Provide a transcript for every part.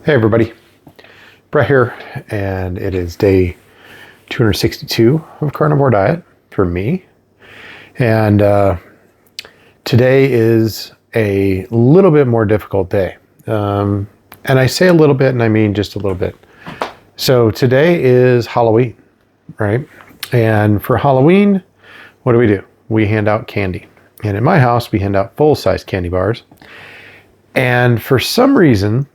Hey everybody, Brett here, and it is day 262 of Carnivore Diet for me. And today is a little bit more difficult day. And I say a little bit, and I mean just a little bit. So today is Halloween, right? And for Halloween, what do? We hand out candy. And in my house, we hand out full-size candy bars. And for some reason,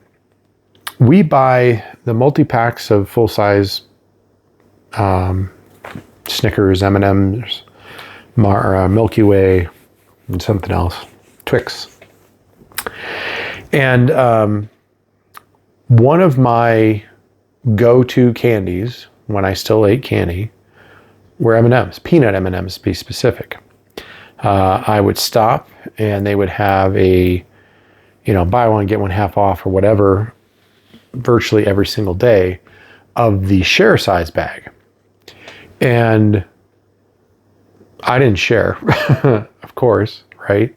we buy the multi-packs of full-size Snickers, M&Ms, Milky Way, and something else, Twix. And one of my go-to candies when I still ate candy were M&Ms, peanut M&Ms to be specific. I would stop and they would have a, buy one, get one half off or whatever, virtually every single day of the share size bag. And I didn't share, of course, right?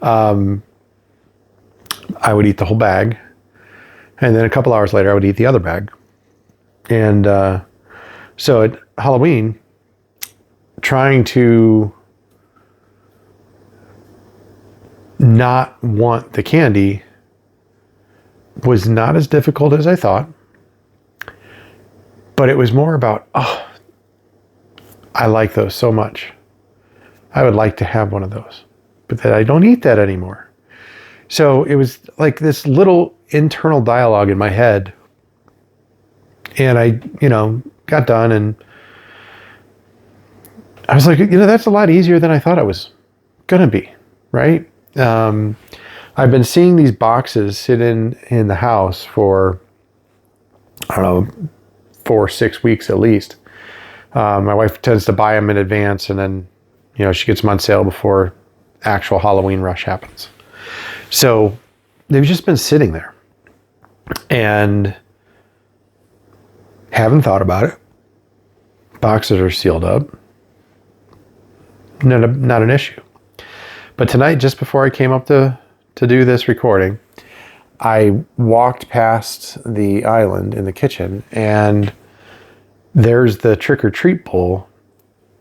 I would eat the whole bag. And then a couple hours later, I would eat the other bag. And so at Halloween, trying to not want the candy was not as difficult as I thought, but it was more about, I like those so much. I would like to have one of those, but that I don't eat that anymore. So it was like this little internal dialogue in my head. And I, got done and I was like, that's a lot easier than I thought it was going to be, right? I've been seeing these boxes sit in the house for, 4 or 6 weeks at least. My wife tends to buy them in advance and then, she gets them on sale before actual Halloween rush happens. So they've just been sitting there and haven't thought about it. Boxes are sealed up. Not an issue. But tonight, just before I came up to do this recording, I walked past the island in the kitchen and there's the trick-or-treat bowl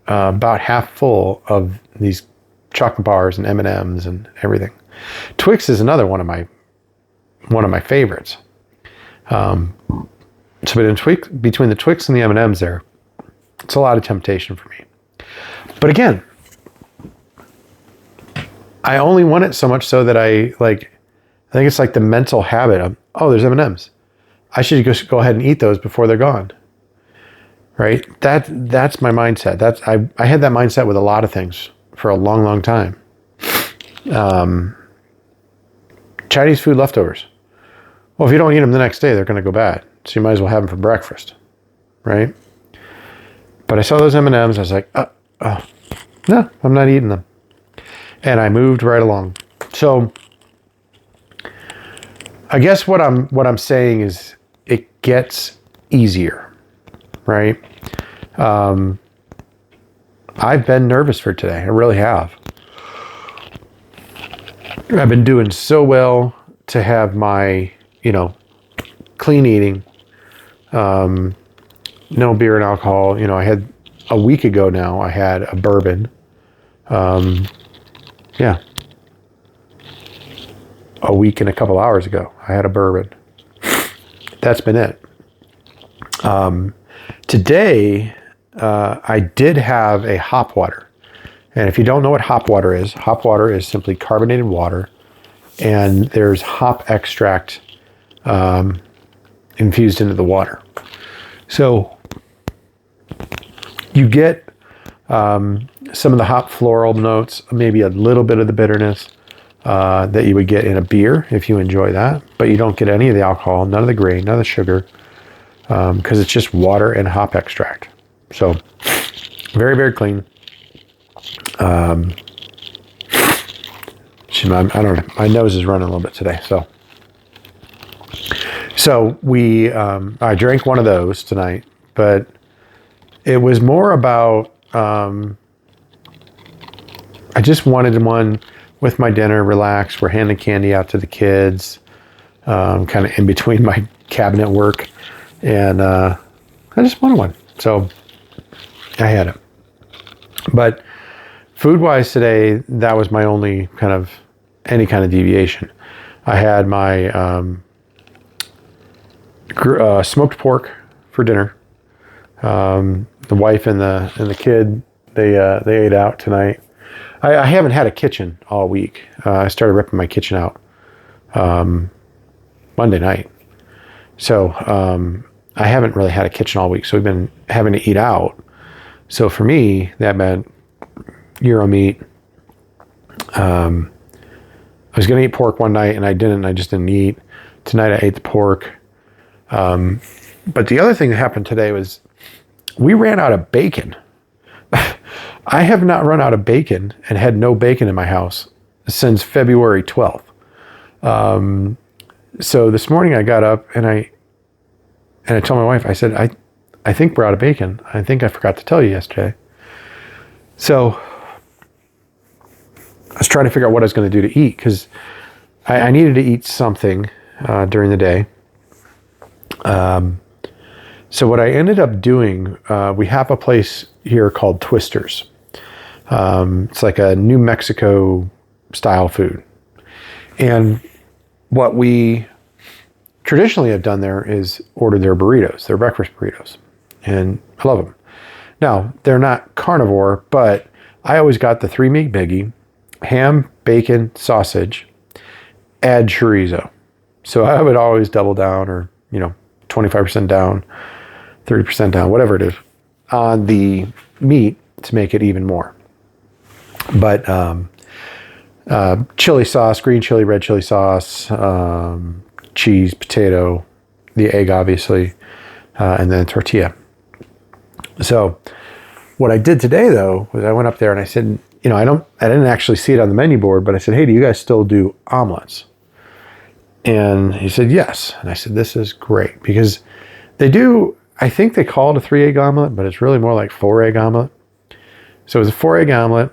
about half full of these chocolate bars and M&Ms and everything. Twix is another one of my favorites. So between the Twix and the M&Ms there, it's a lot of temptation for me. But again, I only want it so much so that I think it's like the mental habit of, there's M&Ms. I should just go ahead and eat those before they're gone. Right? That's my mindset. I had that mindset with a lot of things for a long, long time. Chinese food leftovers. Well, if you don't eat them the next day, they're going to go bad. So you might as well have them for breakfast. Right? But I saw those M&Ms. I was like, no, I'm not eating them. And I moved right along. So I guess what I'm saying is it gets easier, right? I've been nervous for today. I really have. I've been doing so well to have my, clean eating, no beer and alcohol. I had a week ago now, I had a bourbon. A week and a couple hours ago, I had a bourbon. That's been it. Today, I did have a hop water. And if you don't know what hop water is simply carbonated water. And there's hop extract infused into the water. So you get some of the hop floral notes, maybe a little bit of the bitterness that you would get in a beer if you enjoy that. But you don't get any of the alcohol, none of the grain, none of the sugar, because it's just water and hop extract. So very, very clean. I don't know. My nose is running a little bit today. So I drank one of those tonight, but it was more about, I just wanted one with my dinner, relax. We're handing candy out to the kids. kind of in between my cabinet work, and I just wanted one, so I had it. But food-wise today, that was my only any kind of deviation. I had my smoked pork for dinner. The wife and the kid, they ate out tonight. I haven't had a kitchen all week. I started ripping my kitchen out Monday night. So I haven't really had a kitchen all week. So we've been having to eat out. So for me, that meant Euro meat. I was going to eat pork one night and I didn't. I just didn't eat. Tonight I ate the pork. But the other thing that happened today was we ran out of bacon. I have not run out of bacon and had no bacon in my house since February 12th. So this morning I got up and I told my wife, I said, I think we're out of bacon. I think I forgot to tell you yesterday. So I was trying to figure out what I was going to do to eat because I needed to eat something during the day. So what I ended up doing, we have a place here called Twisters. It's like a New Mexico style food. And what we traditionally have done there is order their burritos, their breakfast burritos. And I love them. Now, they're not carnivore, but I always got the 3-meat biggie, ham, bacon, sausage, add chorizo. So I would always double down or, 25% down, 30% down, whatever it is, on the meat to make it even more. But chili sauce, green chili, red chili sauce, cheese, potato, the egg, obviously, and then tortilla. So what I did today, though, was I went up there and I said, I didn't actually see it on the menu board, but I said, hey, do you guys still do omelets? And he said, yes. And I said, this is great because they do, I think they call it a 3-egg omelet, but it's really more like 4-egg omelet. So it was a 4-egg omelet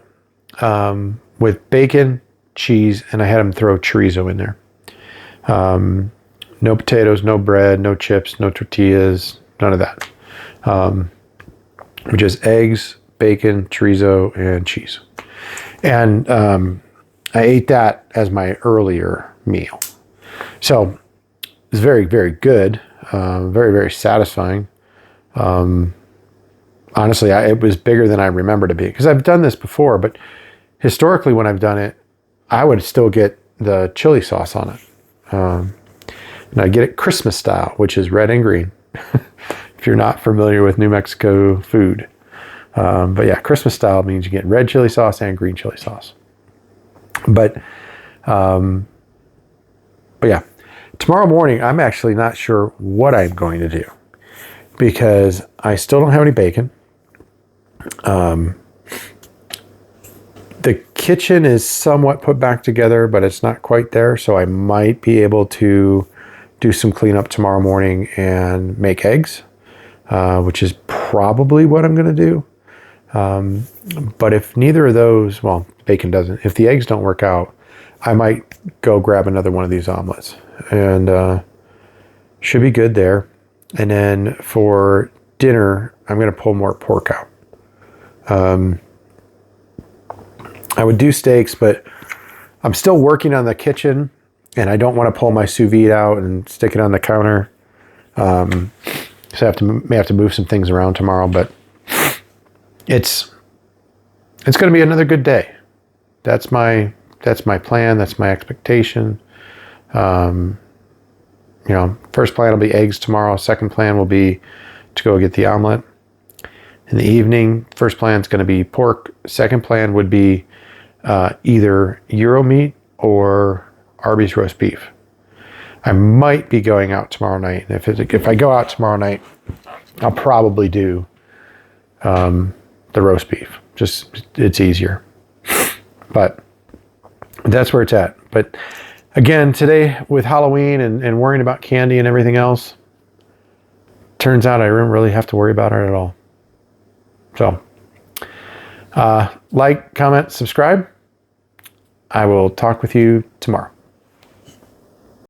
with bacon, cheese, and I had them throw chorizo in there. No potatoes, no bread, no chips, no tortillas, none of that. Just eggs, bacon, chorizo, and cheese. And I ate that as my earlier meal. So it's very, very good. Very, very satisfying. Honestly, it was bigger than I remembered it being. Because I've done this before, but historically when I've done it, I would still get the chili sauce on it. And I get it Christmas style, which is red and green. If you're not familiar with New Mexico food. But yeah, Christmas style means you get red chili sauce and green chili sauce. But yeah, tomorrow morning, I'm actually not sure what I'm going to do because I still don't have any bacon. The kitchen is somewhat put back together, but it's not quite there. So I might be able to do some cleanup tomorrow morning and make eggs, which is probably what I'm going to do. But if neither of those, well, bacon doesn't, if the eggs don't work out, I might go grab another one of these omelets and should be good there. And then for dinner, I'm going to pull more pork out. I would do steaks, but I'm still working on the kitchen and I don't want to pull my sous vide out and stick it on the counter. So I may have to move some things around tomorrow, but it's going to be another good day. That's my plan. That's my expectation. First plan will be eggs tomorrow. Second plan will be to go get the omelet. In the evening, first plan is going to be pork. Second plan would be either Euro meat or Arby's roast beef. I might be going out tomorrow night. And if I go out tomorrow night, I'll probably do the roast beef. Just, it's easier. But that's where it's at. But again, today with Halloween and worrying about candy and everything else, turns out I didn't really have to worry about it at all. So, like, comment, subscribe. I will talk with you tomorrow.